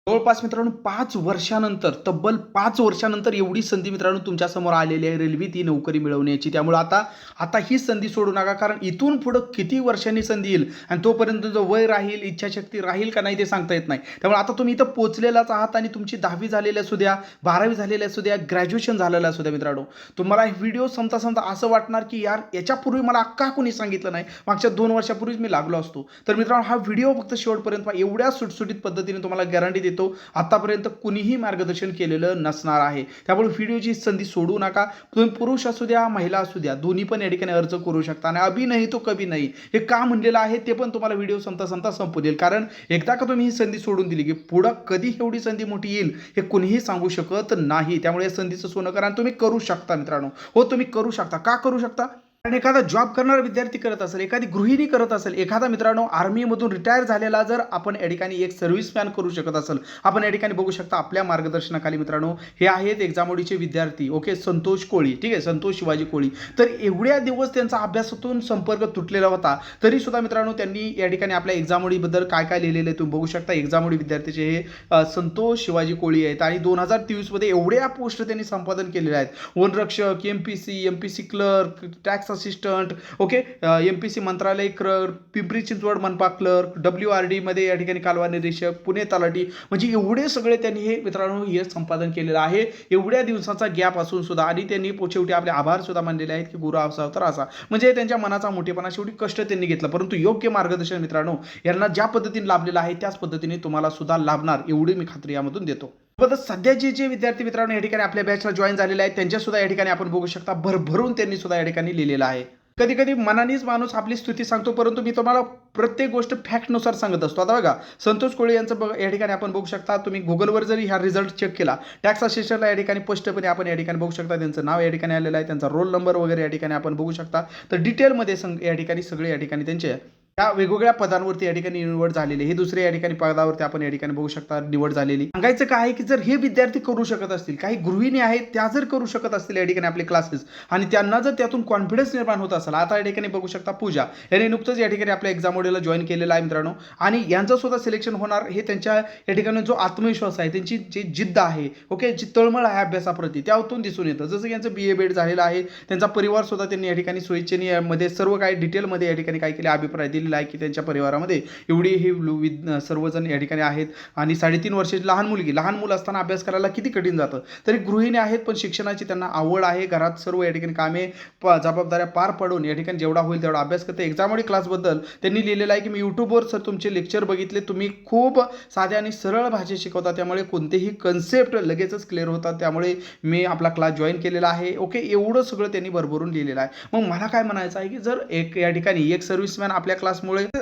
जवळपास मित्रांनो 5 वर्षानंतर, तब्बल 5 वर्षानंतर एवढी संधी मित्रांनो तुमच्यासमोर आलेली आहे रेल्वेत ही नोकरी मिळवण्याची. त्यामुळे आता आता ही संधी सोडू नका, कारण इथून पुढं किती वर्षांनी संधी येईल आणि तोपर्यंत जो वय राहील, इच्छाशक्ती राहील का नाही ते सांगता येत नाही. त्यामुळे आता तुम्ही इथं पोहोचलेलाच आहात आणि तुमची 10वी झालेली असू द्या, 12वी झालेली असू द्या, ग्रॅज्युएशन झालेलं असू द्या मित्रांनो. तुम्हाला हे व्हिडिओ संपता असं वाटणार की यार याच्यापूर्वी मला का कोणी सांगितलं नाही, मागच्या 2 वर्षापूर्वीच मी लागलो असतो. तर मित्रांनो हा व्हिडिओ फक्त शेवटपर्यंत पहा. एवढ्या सुटसुटीत पद्धतीने तुम्हाला गॅरंटी देतो आतापर्यंत कुणीही मार्गदर्शन केलेलं नसणार आहे. त्यामुळे व्हिडिओची संधी सोडू नका. तुम्ही पुरुष असू द्या, महिला असू द्या, दोन्ही पण या ठिकाणी अर्ज करू शकता. आणि अभी नाही तो कभी नाही हे का म्हणलेलं आहे ते पण तुम्हाला व्हिडिओ संपता संपू देईल. कारण एकदा का तुम्ही ही संधी सोडून दिली की पुढं कधी एवढी संधी मोठी येईल हे कुणीही सांगू शकत नाही. त्यामुळे या संधीचं सोनं करा आणि तुम्ही करू शकता मित्रांनो. हो, तुम्ही करू शकता. का करू शकता? कारण एखादा जॉब करणारा विद्यार्थी करत असेल, एखादी गृहिणी करत असेल, एखादा मित्रांनो आर्मीमधून रिटायर झालेला जर आपण या ठिकाणी एक सर्व्हिसमॅन करू शकत असेल, आपण या ठिकाणी बघू शकता आपल्या मार्गदर्शनाखाली मित्रांनो हे आहेत एक्झामोडीचे विद्यार्थी. ओके, संतोष कोळी, ठीक आहे, संतोष शिवाजी कोळी. तर एवढ्या दिवस त्यांचा अभ्यासातून संपर्क तुटलेला होता, तरी सुद्धा मित्रांनो त्यांनी या ठिकाणी आपल्या एक्झामोडीबद्दल काय काय लिहिलेलं आहे तुम्ही बघू शकता. एक्झामोडी विद्यार्थीचे हे संतोष शिवाजी कोळी आहेत आणि 2023 मध्ये एवढ्या पोस्ट त्यांनी संपादन केलेल्या आहेत. वनरक्षक, MPC clerk, tax assistant, okay, MPC मंत्रालय क्लर्क, पिंपरी चिंचवड मनपा क्लर्क, WRD मध्ये या ठिकाणी कालवा निरीक्षक, पुणे तलाठी, म्हणजे एवढे सगळे त्यांनी हे मित्रांनो हे संपादन केलेलं आहे एवढ्या दिवसाचा गॅप असून सुद्धा. आणि त्यांनी शेवटी आपले आभार सुद्धा मानलेले आहेत की गुरु असा तर असा, म्हणजे त्यांच्या मनाचा मोठेपणा, शेवटी कष्ट त्यांनी घेतलं परंतु योग्य मार्गदर्शन मित्रांनो यांना ज्या पद्धतीने लाभलेलं आहे त्याच पद्धतीने तुम्हाला सुद्धा लाभणार एवढी मी खात्री यामधून देतो. सध्या जे विद्यार्थी मित्रांनो या ठिकाणी आपल्या बॅचला जॉईन झालेले आहेत त्यांच्या सुद्धा या ठिकाणी आपण बघू शकता भरभरून त्यांनी सुद्धा या ठिकाणी लिहिलेलं आहे. कधी कधी मनानेच माणूस आपली स्तुती सांगतो, परंतु मी तुम्हाला प्रत्येक गोष्ट फॅक्टनुसार सांगत असतो. आता बघा संतोष कोळी यांचं या ठिकाणी आपण बघू शकता. तुम्ही गुगलवर जरी हा रिझल्ट चेक केला, टॅक्स असिस्टंटला या ठिकाणी स्पष्टपणे आपण या ठिकाणी बघू शकता त्यांचं नाव या ठिकाणी आलेलं आहे, त्यांचा रोल नंबर वगैरे या ठिकाणी आपण बघू शकता. तर डिटेलमध्ये या ठिकाणी सगळे या ठिकाणी त्यांचे त्या वेगवेगळ्या पदांवरती या ठिकाणी निवड झालेली. हे दुसरे या ठिकाणी पदावरती आपण या ठिकाणी बघू शकता निवड झालेली. सांगायचं काय आहे की जर हे विद्यार्थी करू शकत असतील, काही गृहिणी आहेत त्या जर करू शकत असतील या ठिकाणी आपले क्लासेस आणि त्यांना जर त्यातून कॉन्फिडन्स निर्माण होत असेल, आता या ठिकाणी बघू शकता पूजा यांनी नुकतंच या ठिकाणी आपल्या एक्झाम मॉड्यूलला जॉईन केलेला आहे मित्रांनो. आणि यांचं सुद्धा सिलेक्शन होणार हे त्यांच्या या ठिकाणी जो आत्मविश्वास आहे, त्यांची जी जिद्द आहे, ओके, जी तळमळ आहे अभ्यासाप्रती त्यातून दिसून येतं. जसं की यांचं BA बेड झालेलं आहे, त्यांचा परिवार सुद्धा त्यांनी या ठिकाणी स्वेच्छेने मध्ये सर्व काही डिटेलमध्ये या ठिकाणी काय केले अभिप्राय दिलेला आहे की त्यांच्या परिवारामध्ये एवढी हे सर्वजण या ठिकाणी आहेत. आणि 3.5 वर्षाची लहान मुलं असताना अभ्यास करायला किती कठीण जातं. तरी गृहिणी आहेत पण शिक्षणाची त्यांना आवड आहे. घरात सर्व या ठिकाणी कामे जबाबदाऱ्या पार पडून या ठिकाणी जेवढा होईल तेवढा अभ्यास करते. एक्झामोडी क्लासबद्दल त्यांनी लिहिलेलं आहे की मी यूट्यूबवर सर तुमचे लेक्चर बघितले, तुम्ही खूप साध्या आणि सरळ भाषेत शिकवता, त्यामुळे कोणतेही कन्सेप्ट लगेचच क्लिअर होतात, त्यामुळे मी आपला क्लास जॉईन केलेला आहे. ओके, एवढं सगळं त्यांनी भरभरून लिहिलेलं आहे. मग मला काय म्हणायचं आहे की जर या ठिकाणी एक सर्व्हिसमॅन आपल्या क्लासमुळे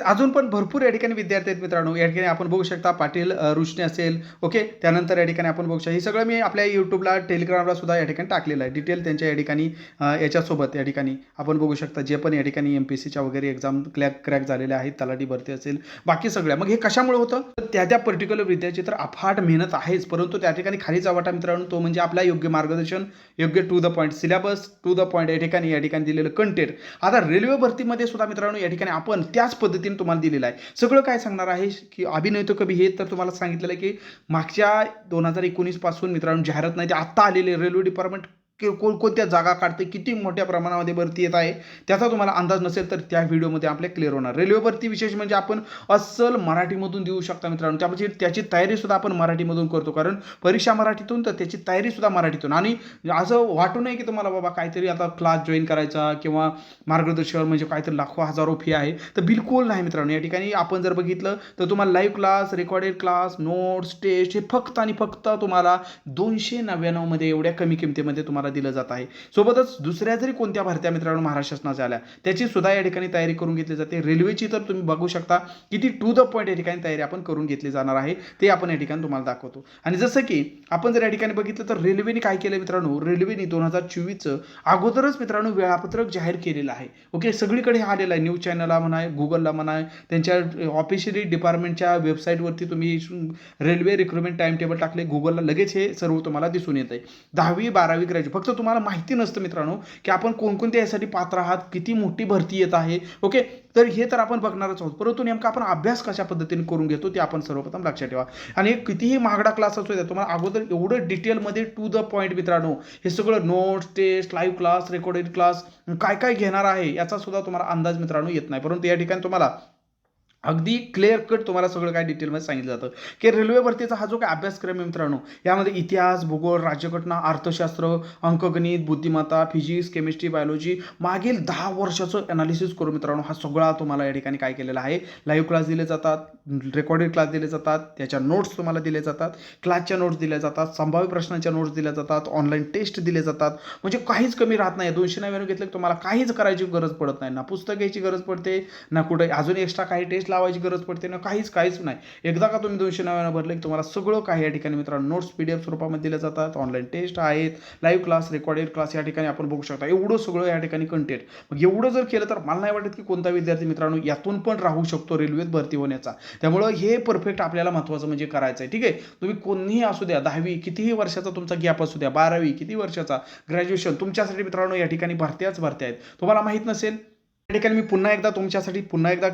अजून पण भरपूर या ठिकाणी विद्यार्थी आहेत मित्रांनो. या ठिकाणी आपण बघू शकता पाटील रुशने असेल, ओके, त्यानंतर या ठिकाणी आपण बघू शकता हे सगळं मी आपल्या यूट्यूबला टेलिग्रामला सुद्धा या ठिकाणी टाकलेलं आहे डिटेल त्यांच्या या ठिकाणी. याच्यासोबत या ठिकाणी आपण बघू शकता जे पण या ठिकाणी MPSCच्या वगैरे एक्झाम क्रॅक झालेल्या आहेत, तलाठी भरती असेल, बाकी सगळ्या. मग हे कशामुळे होतं तर त्या पर्टिक्युलर विद्यार्थी तर अफाट मेहनत आहेच, परंतु त्या ठिकाणी खालीचा वाटा मित्रांनो तो म्हणजे आपला योग्य मार्गदर्शन, योग्य to the point syllabus, to the point या ठिकाणी दिलेलं कंटेंट. आता रेल्वे भरतीमध्ये सुद्धा मित्रांनो या ठिकाणी आपण त्याच पद्धतीने तुम्हाला दिलेलं आहे. सगळं काय सांगणार आहे की अभिनय तो कभी हे तर तुम्हाला सांगितलेलं आहे की मागच्या 2019 पासून मित्रांनो जाहिरात नाही ते आत्ता आलेले रेल्वे डिपार्टमेंट कोणकोणत्या जागा काढते, किती मोठ्या प्रमाणामध्ये भरती येत आहे त्याचा तुम्हाला अंदाज नसेल तर त्या व्हिडिओमध्ये आपल्या क्लिअर होणार. रेल्वे भरती विशेष म्हणजे आपण अस्सल मराठीमधून देऊ शकता मित्रांनो. त्यामध्ये त्याची तयारी सुद्धा आपण मराठीमधून करतो, कारण परीक्षा मराठीतून तर त्याची तयारी सुद्धा मराठीतून. आणि असं वाटू नये की तुम्हाला बाबा काहीतरी आता क्लास जॉईन करायचा किंवा मार्गदर्शन म्हणजे काहीतरी लाखो हजारो फी आहे, तर बिलकुल नाही मित्रांनो. या ठिकाणी आपण जर बघितलं तर तुम्हाला live class, recorded class, notes, test हे फक्त आणि फक्त तुम्हाला 299 मध्ये एवढ्या कमी किमतीमध्ये तुम्हाला दिलं जात आहे. सोबतच दुसऱ्या जरी कोणत्या भरत्या मित्रांनो महाराष्ट्र शासनाच्या आल्या त्याची सुद्धा या ठिकाणी तयारी करून घेतली जाते. रेल्वेची तर तुम्ही बघू शकता किती टू द पॉईंट या ठिकाणी तयारी आपण करून घेतली जाणार आहे, ते आपण या ठिकाणी तुम्हाला दाखवतो. आणि जसं की आपण जर या ठिकाणी बघितलं तर रेल्वेने काय केलं मित्रांनो, रेल्वेने 2024चं अगोदरच मित्रांनो वेळापत्रक जाहीर केलेलं आहे. ओके, सगळीकडे आलेलं आहे, न्यूज चॅनलला म्हणा, गुगलला म्हणा, त्यांच्या ऑफिशियली डिपार्टमेंटच्या वेबसाईटवरती तुम्ही रेल्वे रिक्रुटमेंट टाइम टेबल टाकले गुगलला, लगेच हे सर्व तुम्हाला दिसून येत आहे. 10वी 12वी ग्रॅज्युएट फक्त तुम्हाला माहिती नसतं मित्रांनो की आपण कोणकोणत्या यासाठी पात्र आहात, किती मोठी भरती येत आहे. ओके, तर हे तर आपण बघणारच आहोत, परंतु नेमका आपण अभ्यास कशा पद्धतीने करून घेतो ते आपण सर्वप्रथम लक्षात ठेवा. आणि कितीही महागडा क्लास असू द्या, तुम्हाला अगोदर एवढं डिटेलमध्ये टू द पॉईंट मित्रांनो हे सगळं notes, test, live class, recorded class काय काय घेणार आहे याचा सुद्धा तुम्हाला अंदाज मित्रांनो येत नाही. परंतु या ठिकाणी तुम्हाला अगदी क्लिअर कट तुम्हाला सगळं काय डिटेलमध्ये सांगितलं जातं की रेल्वे भरतीचा हा जो काय अभ्यासक्रम आहे मित्रांनो, यामध्ये इतिहास, भूगोल, राज्यघटना, अर्थशास्त्र, अंकगणित, बुद्धिमत्ता, फिजिक्स, केमिस्ट्री, बायोलॉजी मागील 10 वर्षाचं अनालिसिस करून मित्रांनो हा सगळा तुम्हाला या ठिकाणी काय केलेला आहे, लाईव्ह क्लास दिले जातात, रेकॉर्डेड क्लास दिले जातात, त्याच्या नोट्स तुम्हाला दिले जातात, क्लासच्या नोट्स दिल्या जातात, संभाव्य प्रश्नांच्या नोट्स दिल्या जातात, ऑनलाईन टेस्ट दिले जातात. म्हणजे काहीच कमी राहत नाही. 299 घेतलं की तुम्हाला काहीच करायची गरज पडत नाही, ना पुस्तक घ्यायची गरज पडते, ना कुठे अजून एक्स्ट्रा काही टेस्ट लावायची गरज पडते, ना काहीच नाही. एकदा का तुम्ही 299 भरले की तुम्हाला सगळं काही या ठिकाणी मित्रांनो नोट्स PDF स्वरूपामध्ये दिले जातात, ऑनलाईन टेस्ट आहेत, लाईव्ह क्लास, रेकॉर्डेड क्लास या ठिकाणी आपण बघू शकता. एवढं सगळं या ठिकाणी कंटेंट. मग एवढं जर केलं तर मला नाही वाटत की कोणता विद्यार्थी मित्रांनो यातून पण राहू शकतो रेल्वेत भरती होण्याचा. त्यामुळं हे परफेक्ट आपल्याला महत्त्वाचं म्हणजे करायचं आहे. ठीक आहे, तुम्ही कोणीही असू द्या, 10वी कितीही वर्षाचा तुमचा गॅप असू द्या, 12वी किती वर्षाचा, ग्रॅज्युएशन, तुमच्यासाठी मित्रांनो या ठिकाणी भरत्या आहेत. तुम्हाला माहीत नसेल या ठिकाणी मी पुन्हा एकदा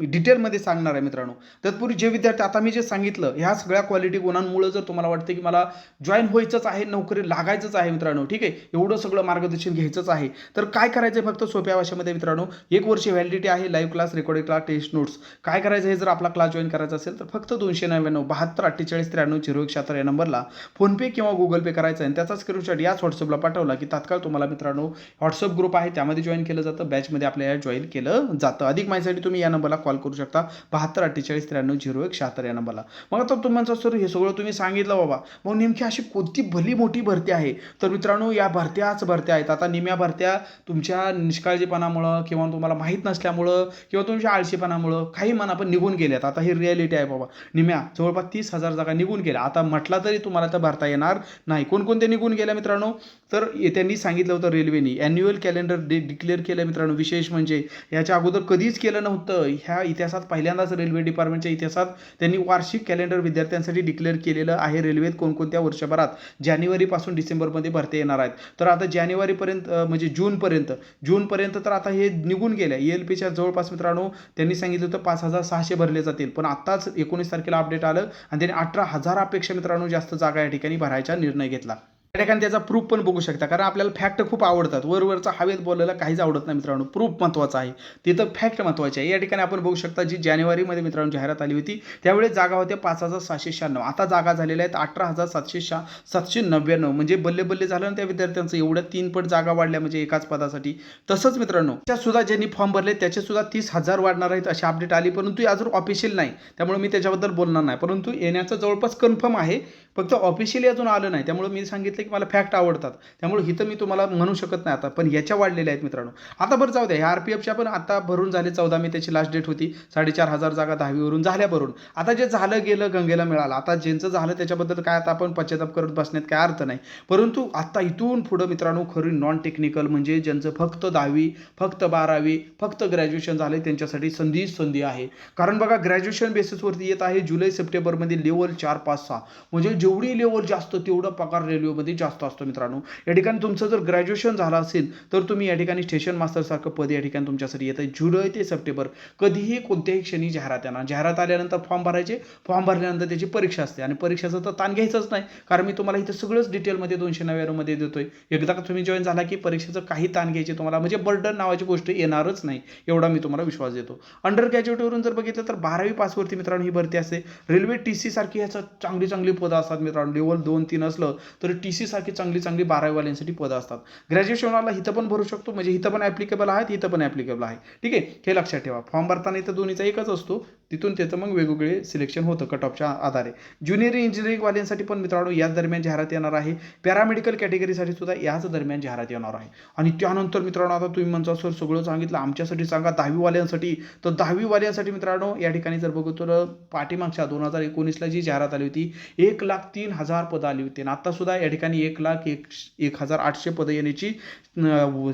डिटेलमध्ये सांगणार आहे मित्रांनो. तत्पूर्वी जे विद्यार्थी आता मी जे सांगितलं ह्या सगळ्या क्वालिटी गुणांमुळे जर तुम्हाला वाटतं की मला जॉईन व्हायचंच आहे, नोकरी लागायचंच आहे मित्रांनो, ठीक आहे, एवढं सगळं मार्गदर्शन घ्यायचंच आहे, तर काय करायचं आहे, फक्त सोप्या भाषेमध्ये मित्रांनो 1 वर्ष व्हॅलिडिटी आहे, live class, recorded class, test notes. काय करायचं आहे, जर आपला क्लास जॉईन करायचा असेल तर फक्त 299 72 48 93 0176 या नंबरला फोनपे किंवा गुगल पे करायचा आहे आणि त्याचा स्क्रीनशॉट याच व्हॉट्सअपला पाठवला की तात्काळ तुम्हाला मित्रांनो व्हॉट्सअप ग्रुप आहे त्यामध्ये जॉईन केलं जातं, बॅचमध्ये आपल्या जॉईन केलं जातं. अधिक माहितीसाठी तुम्ही या नंबरला कॉल करू शकता 72 48 93 0176 या नंबरला. मग आता तुम्हाला सर हे सगळं तुम्ही सांगितलं बाबा, मग नेमकी अशी कोणती भली मोठी भरती आहे, तर मित्रांनो या भरत्याच भरत्या आहेत. आता निम्या भरत्या तुमच्या निष्काळजीपणामुळं किंवा तुम्हाला माहीत नसल्यामुळं किंवा तुमच्या आळशीपणामुळं काही म्हणा पण निघून गेल्यात. आता ही रिॲलिटी आहे बाबा, निम्या जवळपास 30,000 जागा निघून गेल्या. आता म्हटला तरी तुम्हाला तर भरता येणार नाही. कोणकोणते निघून गेल्या मित्रांनो, तर त्यांनी सांगितलं होतं रेल्वेनी ॲन्युअल कॅलेंडर डिक्लेअर केलं मित्रांनो. विशेष म्हणजे याच्या अगोदर कधीच केलं नव्हतं. ह्या इतिहासात पहिल्यांदाच रेल्वे डिपार्टमेंटच्या इतिहासात त्यांनी वार्षिक कॅलेंडर विद्यार्थ्यांसाठी डिक्लेअर केलेलं आहे. रेल्वेत कोणकोणत्या वर्षभरात जानेवारीपासून डिसेंबरमध्ये भरती येणार आहेत. तर आता जानेवारीपर्यंत म्हणजे जूनपर्यंत तर आता हे निघून गेल्या. ELPच्या जवळपास मित्रांनो त्यांनी सांगितलं होतं 5,600 भरले जातील, पण आत्ताच 19 तारखेला अपडेट आलं आणि त्यांनी 18,000पेक्षा मित्रांनो जास्त जागा या ठिकाणी भरायचा निर्णय घेतला. त्या ठिकाणी त्याचा प्रूफ पण बघू शकता, कारण आपल्याला फॅक्ट खूप आवडतात. वरवरचा हवेत बोलायला काहीच आवडत नाही मित्रांनो. प्रूफ महत्त्वाचा आहे, तिथं फॅक्ट महत्त्वाची आहे. या ठिकाणी आपण बघू शकता जी जानेवारीमध्ये मित्रांनो जाहिरात आली होती त्यावेळेस जागा होत्या 5,796. आता जागा झालेल्या आहेत 18,799. म्हणजे बल्ले झालं ना त्या विद्यार्थ्यांचं, एवढ्या 3 पट जागा वाढल्या म्हणजे एकाच पदासाठी. तसंच मित्रांनो त्यासुद्धा ज्यांनी फॉर्म भरले त्याचेसुद्धा 30,000 वाढणार आहेत अशी अपडेट आली, परंतु अजून ऑफिशियल नाही, त्यामुळे मी त्याच्याबद्दल बोलणार नाही. परंतु येण्याचं जवळपास कन्फर्म आहे, फक्त ऑफिशियली अजून आलं नाही. त्यामुळे मी सांगितलं की मला फॅक्ट आवडतात, त्यामुळे इथं मी तुम्हाला म्हणू शकत नाही आता, पण याच्या वाढलेल्या आहेत मित्रांनो. आता बरं जाऊ द्या, ह्या RPFच्या पण आता भरून झाले. 14 मे त्याची लास्ट डेट होती. 4,500 जागा 10वीवरून झाल्या भरून. आता जे झालं गेलं गंगेला मिळालं. आता ज्यांचं झालं त्याच्याबद्दल काय आता आपण पश्चाताप करत बसण्यात काय अर्थ नाही. परंतु आता इथून पुढं मित्रांनो खरी नॉन टेक्निकल म्हणजे ज्यांचं फक्त 10वी, फक्त 12वी, फक्त ग्रॅज्युएशन झाले त्यांच्यासाठी संधी आहे. कारण बघा ग्रॅज्युएशन बेसिसवरती येत आहे जुलै सप्टेंबरमध्ये लेवल 4, 5, 6. म्हणजे जेवढी लेवल जास्त तेवढा पगार रेल्वेमध्ये जास्त असतो मित्रांनो. या ठिकाणी तुमचं जर ग्रॅज्युएशन झालं असेल तर तुम्ही या ठिकाणी स्टेशन मास्टर सारखं पद या ठिकाणी तुमच्यासाठी येतं. जुलै ते सप्टेंबर कधीही कोणत्याही क्षणी जाहिरात येणार. जाहिरात आल्यानंतर फॉर्म भरायचे, फॉर्म भरल्यानंतर त्याची परीक्षा असते आणि परीक्षेचं तर ताण घ्यायचंच नाही, कारण मी तुम्हाला इथं सगळंच डिटेलमध्ये 299 देतोय. एकदा का तुम्ही जॉईन झाला की परीक्षेचं काही ताण घ्यायचे तुम्हाला म्हणजे बर्डन नावाची गोष्ट येणारच नाही, एवढा मी तुम्हाला विश्वास देतो. अंडर ग्रॅज्युएटवरून जर बघितलं तर 12वी पासवरती मित्रांनो ही भरती असते. रेल्वे TC सारखी ह्याचं चांगली पदं असतात मित्रांनो. लेवल 2, 3 असलं तर TC सारखी चांगली 12वी वाल्यांसाठी पदं असतात. ग्रॅज्युएशनवाला इथं पण भरू शकतो, म्हणजे इथं पण ॲप्लिकेबल आहेत, इथं पण ॲप्लिकेबल आहे. ठीक आहे, हे लक्षात ठेवा. फॉर्म भरताना इथं दोन्हीचा एकच असतो, तिथून त्याचं मग वेगवेगळे सिलेक्शन होतं कट ऑफच्या आधारे. ज्युनियर इंजिनिअरिंग वाल्यांसाठी पण मित्रांनो याच दरम्यान जाहिरात येणार आहे. पॅरामेडिकल कॅटेगरीसाठी सुद्धा याच दरम्यान जाहिरात येणार आहे. आणि त्यानंतर मित्रांनो आता तुम्ही म्हणता सर सगळं सांगितलं आमच्यासाठी सांगा 10वी वाल्यांसाठी, तर 10वी वाल्यांसाठी मित्रांनो या ठिकाणी जर बघतो तर पाठीमागच्या 2019ला जी जाहिरात आली होती 1,03,000 पदं आली होती. आणि आता सुद्धा या ठिकाणी 1,01,800 पदं येण्याची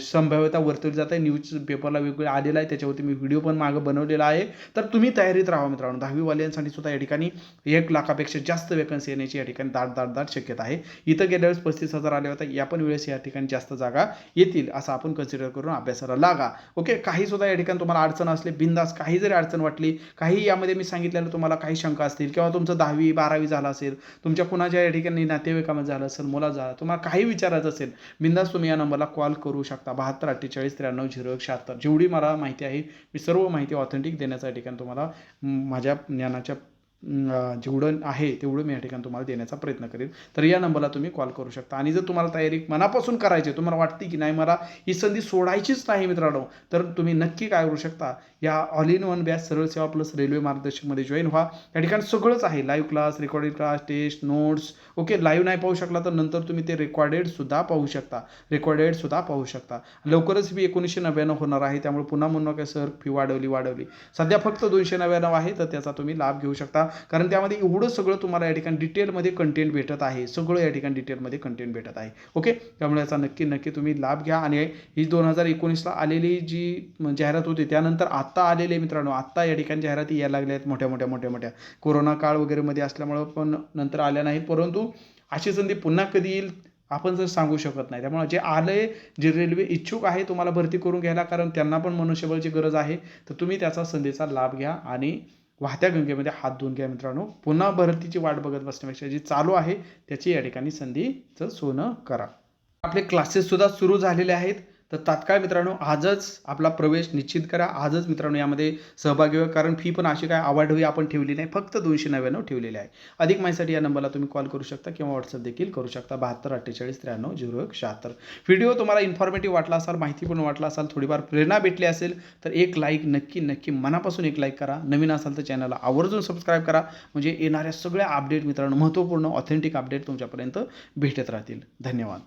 संभाव्यता वर्तवली जात आहे. न्यूज पेपरला वेगवेगळं आलेलं आहे, त्याच्यावरती मी व्हिडिओ पण मागं बनवलेला आहे. तर तुम्ही तयारीत देत राहा मित्रांनो. 10वीवाल्यांसाठी सुद्धा या ठिकाणी 1 लाखापेक्षा जास्त वेकन्सी येण्याची या ठिकाणी दाट शक्यता आहे. इथं गेल्या वेळेस 35,000 आले होते, या पण वेळेस या ठिकाणी जास्त जागा येतील असं आपण कन्सिडर करून अभ्यासाला लागा. ओके, काही सुद्धा या ठिकाणी तुम्हाला अडचण असली बिंदास, काही जरी अडचण वाटली, काही यामध्ये मी सांगितलेलं तुम्हाला काही शंका असतील किंवा तुमचं 10वी 12वी झालं असेल, तुमच्या कुणाच्या या ठिकाणी नातेवाईकामध्ये झालं असेल, मुला झाला, तुम्हाला काही विचारायचं असेल, बिंदास तुम्ही या नंबरला कॉल करू शकता. 72 48 93 0176. जेवढी मला माहिती आहे मी सर्व माहिती ऑथेंटिक देण्याचा या ठिकाणी तुम्हाला माझ्या ज्ञानाच्या जेवढं आहे तेवढं मी या ठिकाणी तुम्हाला देण्याचा प्रयत्न करेन. तर या नंबरला तुम्ही कॉल करू शकता. आणि जर तुम्हाला तयारी मनापासून करायची, तुम्हाला वाटते की नाही मला ही संधी सोडायचीच नाही मित्रांनो, तर तुम्ही नक्की काय करू शकता, या ऑल इन वन बॅच सरळ सेवा प्लस रेल्वे मार्गदर्शकमध्ये जॉईन व्हा. या ठिकाणी सगळंच आहे, live class, recorded class, test, notes. Okay, live नाही पाहू शकला तर नंतर तुम्ही ते रेकॉर्डेड सुद्धा पाहू शकता. लवकरच फी 1999 होणार आहे, त्यामुळे पुन्हा म्हणू नका सर फी वाढवली. सध्या फक्त 299 आहे, तर त्याचा तुम्ही लाभ घेऊ शकता. कारण त्यामध्ये एवढं सगळं तुम्हाला या ठिकाणी डिटेलमध्ये कंटेंट भेटत आहे, सगळं या ठिकाणी डिटेलमध्ये कंटेंट भेटत आहे. ओके, त्यामुळे याचा नक्की तुम्ही लाभ घ्या. आणि ही 2019ला आलेली जी जाहिरात होती त्यानंतर आत्ता आलेले मित्रांनो, आत्ता या ठिकाणी जाहिराती यायला लागल्या आहेत मोठ्या. कोरोना काळ वगैरेमध्ये असल्यामुळं पण नंतर आल्या नाहीत, परंतु अशी संधी पुन्हा कधी येईल आपण जर सांगू शकत नाही. त्यामुळे जे आले, जे रेल्वे इच्छुक आहे तुम्हाला भरती करून घ्यायला, कारण त्यांना पण मनुष्यबळची गरज आहे, तर तुम्ही त्याचा संधीचा लाभ घ्या आणि वाहत्या गंगेमध्ये हात धुवून घ्या मित्रांनो. पुन्हा भरतीची वाट बघत बसण्यापेक्षा जी चालू आहे त्याची या ठिकाणी संधीचं सोनं करा. आपले क्लासेस सुद्धा सुरू झालेले आहेत, तर तात्काळ मित्रांनो आजच आपला प्रवेश निश्चित करा. आजच मित्रांनो यामध्ये सहभागी व्हा, कारण फी पण अशी काय आवाढव्य आपण ठेवली नाही, फक्त 299 ठेवलेली आहे. अधिक माहितीसाठी या नंबरला तुम्ही कॉल करू शकता किंवा व्हॉट्सअप देखील करू शकता. 72 48 93 0176. व्हिडिओ तुम्हाला इन्फॉर्मेटिव्ह वाटला असाल, माहिती पण वाटला असाल, थोडीफार प्रेरणा भेटली असेल तर एक लाईक नक्की मनापासून एक लाईक करा. नवीन असाल तर चॅनलला आवर्जून सबस्क्राईब करा, म्हणजे येणाऱ्या सगळ्या अपडेट मित्रांनो, महत्त्वपूर्ण ऑथेंटिक अपडेट तुमच्यापर्यंत भेटत राहतील. धन्यवाद.